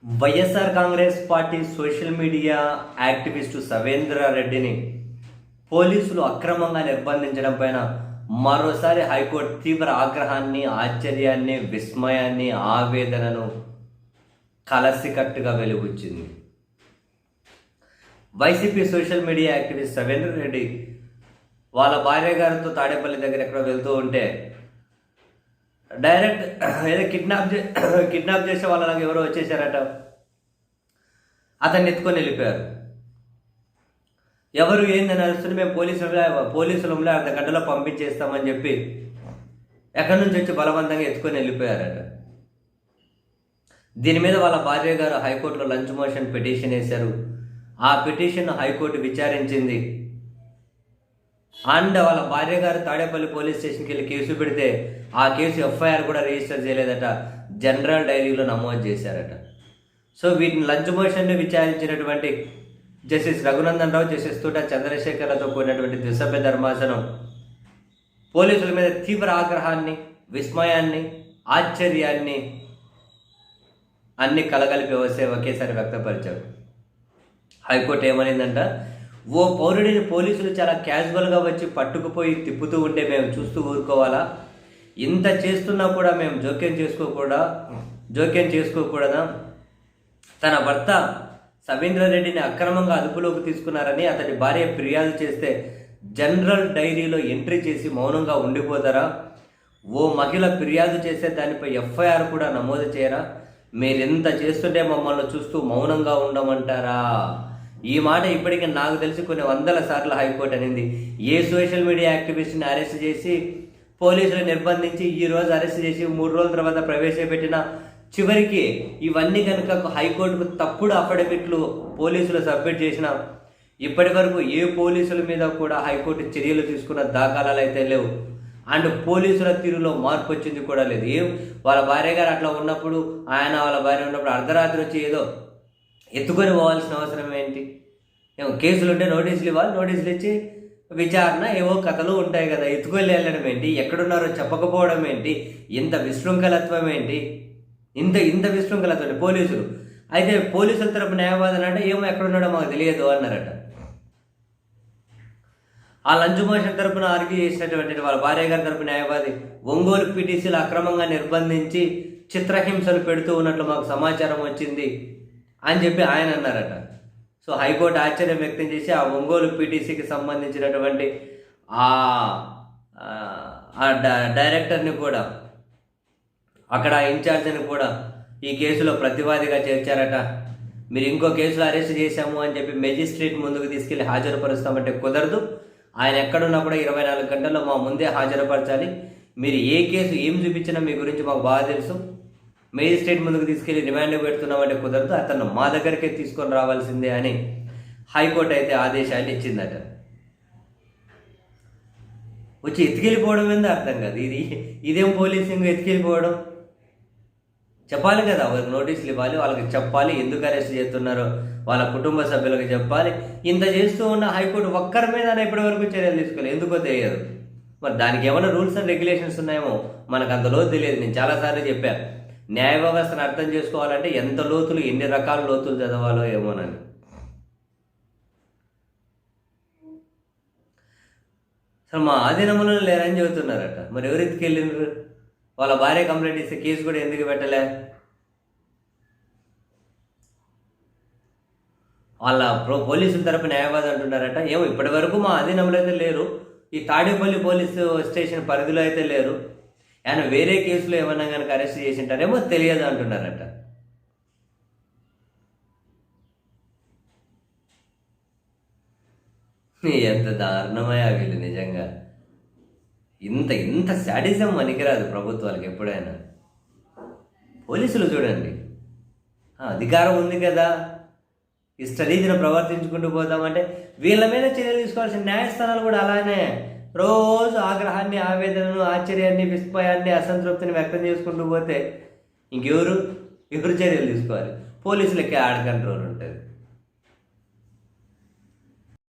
YSR Congress party social media activist Savendra రెడ్డిని పోలీసులు అక్రమంగా నిర్బంధించడం పైన మరోసారి హైకోర్టు తీవ్ర ఆగ్రహాన్ని, ఆశ్చర్యాన్ని, విస్మయాన్ని, ఆవేదనను కలసికట్టుగా వెలుగుచ్చింది. YCP social media activist Savendra Reddy వాళ్ళ భార్య గారితో తాడేపల్లి దగ్గర ఎక్కడ వెళ్తూ ఉంటే డైరెక్ట్ ఏదో కిడ్నాప్ చేసే వాళ్ళకి ఎవరో వచ్చేసారట. అతన్ని ఎత్తుకొని వెళ్ళిపోయారు. ఎవరు ఏందని అరుస్తుంది, మేము పోలీసులు అర్ధ గంటలో పంపించేస్తామని చెప్పి ఎక్కడి నుంచి వచ్చి బలవంతంగా ఎత్తుకొని వెళ్ళిపోయారట. దీని మీద వాళ్ళ భార్య గారు హైకోర్టులో లంచ్ మోషన్ పిటిషన్ వేశారు. ఆ పిటిషన్ హైకోర్టు విచారించింది. అండ్ వాళ్ళ భార్య గారు తాడేపల్లి పోలీస్ స్టేషన్కి వెళ్ళి కేసు పెడితే ఆ కేసు ఎఫ్ఐఆర్ కూడా రిజిస్టర్ చేయలేదట, జనరల్ డైరీలో నమోదు చేశారట. సో వీటిని lunch మోషన్ని విచారించినటువంటి justice Raghunandan Rao, justice తోట చంద్రశేఖర్లతో కూడినటువంటి ద్విసభ్య ధర్మాసనం పోలీసుల మీద తీవ్ర ఆగ్రహాన్ని, విస్మయాన్ని, ఆశ్చర్యాన్ని అన్ని కలగలిపి ఒకేసారి వ్యక్తపరిచారు. హైకోర్టు ఏమనిందంట, ఓ పౌరుడిని పోలీసులు చాలా క్యాజువల్గా వచ్చి పట్టుకుపోయి తిప్పుతూ ఉంటే మేము చూస్తూ ఊరుకోవాలా? ఇంత చేస్తున్నా కూడా మేము జోక్యం చేసుకోకూడదా? తన భర్త సవేంద్ర రెడ్డిని అక్రమంగా అదుపులోకి తీసుకున్నారని అతడి భార్య ఫిర్యాదు చేస్తే జనరల్ డైరీలో ఎంట్రీ చేసి మౌనంగా ఉండిపోతారా? ఓ మహిళ ఫిర్యాదు చేస్తే దానిపై ఎఫ్ఐఆర్ కూడా నమోదు చేయరా? మీరెంత చేస్తుంటే మమ్మల్ని చూస్తూ మౌనంగా ఉండమంటారా? ఈ మాట ఇప్పటికీ నాకు తెలిసి కొన్ని వందల సార్లు హైకోర్టు అనింది. ఏ సోషల్ మీడియా యాక్టివిస్ట్ని అరెస్ట్ చేసి పోలీసులు నిర్బంధించి ఈరోజు అరెస్ట్ చేసి 3 రోజుల తర్వాత ప్రవేశపెట్టిన చివరికి ఇవన్నీ కనుక హైకోర్టుకు తప్పుడు అఫిడవిట్లు పోలీసులు సబ్మిట్ చేసిన ఇప్పటి వరకు ఏ పోలీసుల మీద కూడా హైకోర్టు చర్యలు తీసుకున్న దాఖలాలు అయితే లేవు. అండ్ పోలీసుల తీరులో మార్పు వచ్చింది కూడా లేదు. వాళ్ళ భార్య గారు అట్లా ఉన్నప్పుడు, వాళ్ళ భార్య ఉన్నప్పుడు అర్ధరాత్రి వచ్చి ఏదో ఎత్తుకొని పోవాల్సిన అవసరం ఏంటి? కేసులు ఉంటే నోటీసులు ఇవ్వాలి, నోటీసులు ఇచ్చి విచారణ ఏవో కథలు ఉంటాయి కదా, ఎత్తుకొని వెళ్ళడం ఏంటి? ఎక్కడున్నారో చెప్పకపోవడం ఏంటి? ఇంత విశృంఖలత్వం ఏంటి? ఇంత విశృంఖలత్వం పోలీసులు. అయితే పోలీసుల తరపు న్యాయవాదన అంటే ఏమో ఎక్కడున్నాడో మాకు తెలియదు అన్నారట. ఆ లంచ్ మోషన్ తరపున ఆర్గ్యూ చేసినటువంటి వాళ్ళ భార్య గారి తరపు న్యాయవాది ఒంగోలు పీటీసీలు అక్రమంగా నిర్బంధించి చిత్రహింసలు పెడుతూ ఉన్నట్లు మాకు సమాచారం వచ్చింది అని చెప్పి ఆయన అన్నారట. సో హైకోర్టు ఆశ్చర్యం వ్యక్తం చేసి ఆ ఒంగోలు పీటీసీకి సంబంధించినటువంటి డైరెక్టర్ని కూడా, అక్కడ ఇన్ఛార్జిని కూడా ఈ కేసులో ప్రతివాదిగా చేర్చారట. మీరు ఇంకో కేసులో అరెస్ట్ చేశాము అని చెప్పి మెజిస్ట్రేట్ ముందుకు తీసుకెళ్లి హాజరుపరుస్తామంటే కుదరదు. ఆయన ఎక్కడున్నా కూడా 24 గంటల్లో మా ముందే హాజరుపరచాలి. మీరు ఏ కేసు ఏం చూపించినా మీ గురించి మాకు బాగా తెలుసు. మేజిస్ట్రేట్ ముందుకు తీసుకెళ్లి రిమాండ్ పెడుతున్నామంటే కుదరదు, అతను మా దగ్గరికే తీసుకొని రావాల్సిందే అని హైకోర్టు అయితే ఆదేశాలు ఇచ్చిందట. వచ్చి ఎత్తుకెళ్ళిపోవడం ఏందో అర్థం కాదు. ఇదేం పోలీసింగ్ ఎత్తుకెళ్ళిపోవడం? చెప్పాలి కదా, వాళ్ళకి నోటీసులు ఇవ్వాలి, వాళ్ళకి చెప్పాలి ఎందుకు అరెస్ట్ చేస్తున్నారో వాళ్ళ కుటుంబ సభ్యులకు చెప్పాలి. ఇంత చేస్తూ ఉన్న హైకోర్టు ఒక్కరి మీద ఇప్పటి వరకు చర్యలు తీసుకోలేదు. ఎందుకో తెలియదు. మరి దానికి ఏమైనా రూల్స్ అండ్ రెగ్యులేషన్స్ ఉన్నాయేమో మనకు అంతలో తెలియదు. నేను చాలాసార్లు చెప్పాను, న్యాయ వ్యవస్థను అర్థం చేసుకోవాలంటే ఎంత లోతులు, ఎన్ని రకాల లోతులు చదవాలో ఏమోనని. అసలు మా ఆధీనంలో లేరని చెబుతున్నారట. మరి ఎవరు ఎత్తుకెళ్ళినారు? వాళ్ళ భార్య కంప్లైంట్ ఇస్తే కేసు కూడా ఎందుకు పెట్టలే? వాళ్ళ పోలీసుల తరపు న్యాయవాది అంటున్నారట, ఏమో ఇప్పటి వరకు మా ఆధీనంలో అయితే లేరు, ఈ తాడేపల్లి పోలీసు స్టేషన్ పరిధిలో అయితే లేరు, ఆయన వేరే కేసులో ఏమన్నా కనుక అరెస్ట్ చేసింటారేమో తెలియదు అంటున్నారట. ఎంత దారుణమయ్యా వీళ్ళు నిజంగా. ఇంత శాడిజం పనికిరాదు ప్రభుత్వాలకు ఎప్పుడైనా. పోలీసులు చూడండి, అధికారం ఉంది కదా, ఇష్టరీతిని ప్రవర్తించుకుంటూ పోతామంటే వీళ్ళ మీద చర్యలు తీసుకోవాల్సిన న్యాయస్థానాలు కూడా అలానే రోజు ఆగ్రహాన్ని, ఆవేదనను, ఆశ్చర్యాన్ని, విస్మయాన్ని, అసంతృప్తిని వ్యక్తం చేసుకుంటూ పోతే ఎవరు చర్యలు తీసుకోవాలి? పోలీసులకే ఆడ కంట్రోల్ ఉంటుంది.